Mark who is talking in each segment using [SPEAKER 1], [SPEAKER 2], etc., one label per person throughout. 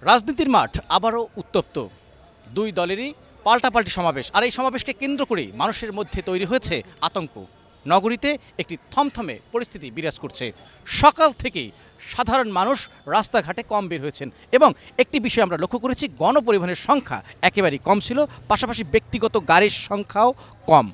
[SPEAKER 1] রাজনীতির মাঠ আবারও উত্তপ্ত। দুই দলেরই পাল্টাপাল্টি সমাবেশ, আর এই সমাবেশকে কেন্দ্র করেই মানুষের মধ্যে তৈরি হয়েছে আতঙ্ক। নগরীতে একটি থমথমে পরিস্থিতি বিরাজ করছে। সকাল থেকেই সাধারণ মানুষ রাস্তাঘাটে কম বের হয়েছেন এবং একটি বিষয় আমরা লক্ষ্য করেছি, গণপরিবহনের সংখ্যা একেবারেই কম ছিল, পাশাপাশি ব্যক্তিগত গাড়ির সংখ্যাও কম।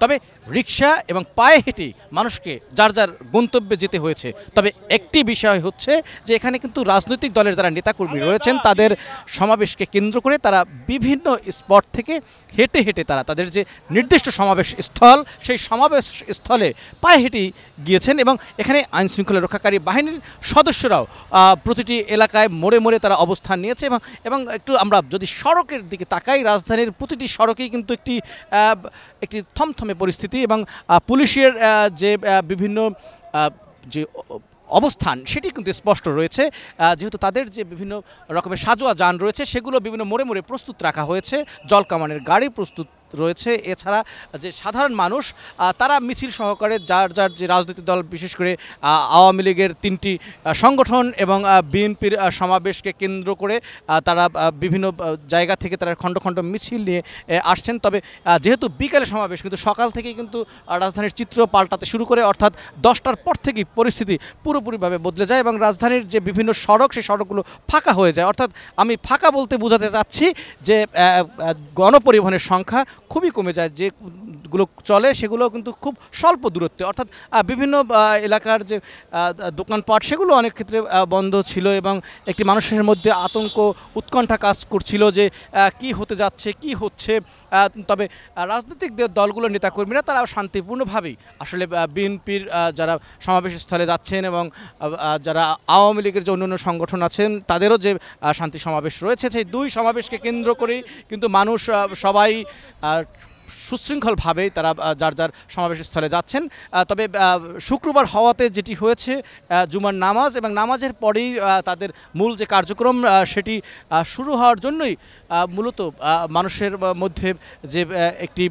[SPEAKER 1] তবে রিক্সা এবং পায়ে হেঁটে মানুষকে যার যার গন্তব্যে যেতে হয়েছে। তবে একটি বিষয় হচ্ছে যে এখানে কিন্তু রাজনৈতিক দলের যারা নেতাকর্মী রয়েছেন তাদের সমাবেশকে কেন্দ্র করে তারা বিভিন্ন স্পট থেকে হেঁটে হেঁটে তাদের যে নির্দিষ্ট সমাবেশ স্থল, সেই সমাবেশ স্থলে পায়ে হেঁটেই গিয়েছেন এবং এখানে আইনশৃঙ্খলা রক্ষাকারী বাহিনীর সদস্যরাও প্রতিটি এলাকায় মোড়ে মোড়ে তারা অবস্থান নিয়েছে। এবং একটু আমরা যদি সড়কের দিকে তাকাই, রাজধানীর প্রতিটি সড়কেই কিন্তু একটি থমথমে পরিস্থিতি এবং পুলিশের যে বিভিন্ন যে অবস্থান সেটি কিন্তু স্পষ্ট রয়েছে, যেহেতু তাদের যে বিভিন্ন রকমের সাজোয়া যান রয়েছে সেগুলো বিভিন্ন মোড়ে মোড়ে প্রস্তুত রাখা হয়েছে, জলকামানের গাড়ি প্রস্তুত রয়েছে। এছাড়া যে সাধারণ মানুষ তারা মিছিল সহকারে যার যার যে রাজনৈতিক দল, বিশেষ করে আওয়ামী লীগের 3টি সংগঠন এবং বিএনপির সমাবেশকে কেন্দ্র করে তারা বিভিন্ন জায়গা থেকে তারা খণ্ড খণ্ড মিছিল নিয়ে আসছেন। তবে যেহেতু বিকেলে সমাবেশ, কিন্তু সকাল থেকেই কিন্তু রাজধানীর চিত্র পাল্টাতে শুরু করে, অর্থাৎ 10টার পর থেকেই পরিস্থিতি পুরোপুরিভাবে বদলে যায় এবং রাজধানীর যে বিভিন্ন সড়ক, সেই সড়কগুলো ফাঁকা হয়ে যায়। অর্থাৎ আমি ফাঁকা বলতে বোঝাতে চাচ্ছি যে গণপরিবহনের সংখ্যা খুবই কমে যায়, যেগুলো চলে সেগুলো কিন্তু খুব স্বল্প দূরত্বে, অর্থাৎ বিভিন্ন এলাকার যে দোকানপাট সেগুলো অনেক ক্ষেত্রে বন্ধ ছিল এবং একটি মানুষের মধ্যে আতঙ্ক, উৎকণ্ঠা কাজ করছিল যে কি হতে যাচ্ছে, কি হচ্ছে। তবে রাজনৈতিক দলগুলোর নেতাকর্মীরা তারা শান্তিপূর্ণভাবেই আসলে বিএনপির যারা সমাবেশ স্থলে যাচ্ছেন এবং যারা আওয়ামী লীগের যে অন্যান্য সংগঠন আছেন তাদেরও যে শান্তি সমাবেশ রয়েছে, সেই দুই সমাবেশকে কেন্দ্র করেই কিন্তু মানুষ সবাই সুশৃঙ্খলভাবেই তারা যার যার সমাবেশ স্থলে যাচ্ছেন। তবে শুক্রবার হওয়াতে যেটি হয়েছে, জুমার নামাজ এবং নামাজের পরেই তাদের মূল যে কার্যক্রম সেটি শুরু হওয়ার জন্যই মূলত মানুষের মধ্যে যে একটি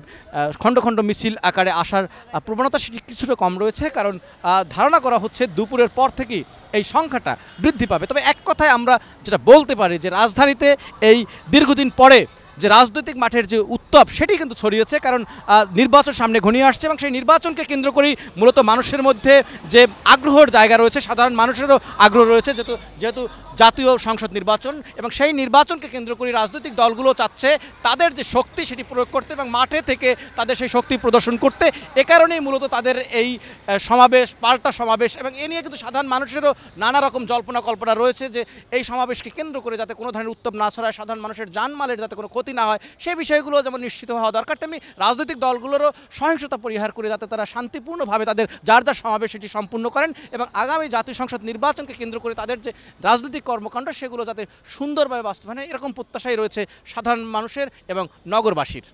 [SPEAKER 1] খণ্ড খণ্ড মিছিল আকারে আসার প্রবণতা সেটি কিছুটা কম রয়েছে, কারণ ধারণা করা হচ্ছে দুপুরের পর থেকেই এই সংখ্যাটা বৃদ্ধি পাবে। তবে এক কথায় আমরা যেটা বলতে পারি যে রাজধানীতে এই দীর্ঘদিন পরে যে রাজনৈতিক মাঠের যে উত্তাপ সেটি কিন্তু ছড়িয়েছে, কারণ নির্বাচন সামনে ঘনিয়ে আসছে এবং সেই নির্বাচনকে কেন্দ্র করেই মূলত মানুষের মধ্যে যে আগ্রহের জায়গা রয়েছে, সাধারণ মানুষেরও আগ্রহ রয়েছে, যেহেতু জাতীয় সংসদ নির্বাচন এবং সেই নির্বাচনকে কেন্দ্র করে রাজনৈতিক দলগুলো চাচ্ছে তাদের যে শক্তি সেটি প্রয়োগ করতে এবং মাঠে থেকে তাদের সেই শক্তি প্রদর্শন করতে। এ কারণেই মূলত তাদের এই সমাবেশ, পাল্টা সমাবেশ, এবং এ নিয়ে কিন্তু সাধারণ মানুষেরও নানা রকম জল্পনা কল্পনা রয়েছে যে এই সমাবেশকে কেন্দ্র করে যাতে কোনো ধরনের উত্তাপ না ছড়ায়, সাধারণ মানুষের জানমালের যাতে কোনো ক্ষতি না হয়, সেই বিষয়গুলো যেমন নিশ্চিত হওয়া দরকার, তেমনি রাজনৈতিক দলগুলোরও সহিংসতা পরিহার করে যাতে তারা শান্তিপূর্ণভাবে তাদের যার যার সমাবেশ সেটি সম্পূর্ণ করেন এবং আগামী জাতীয় সংসদ নির্বাচনকে কেন্দ্র করে তাদের যে রাজনৈতিক কর্মকাণ্ড সেগুলো যাতে সুন্দরভাবে বাস্তবায়ন হয়, এরকম প্রত্যাশাই রয়েছে সাধারণ মানুষের এবং নগরবাসীর।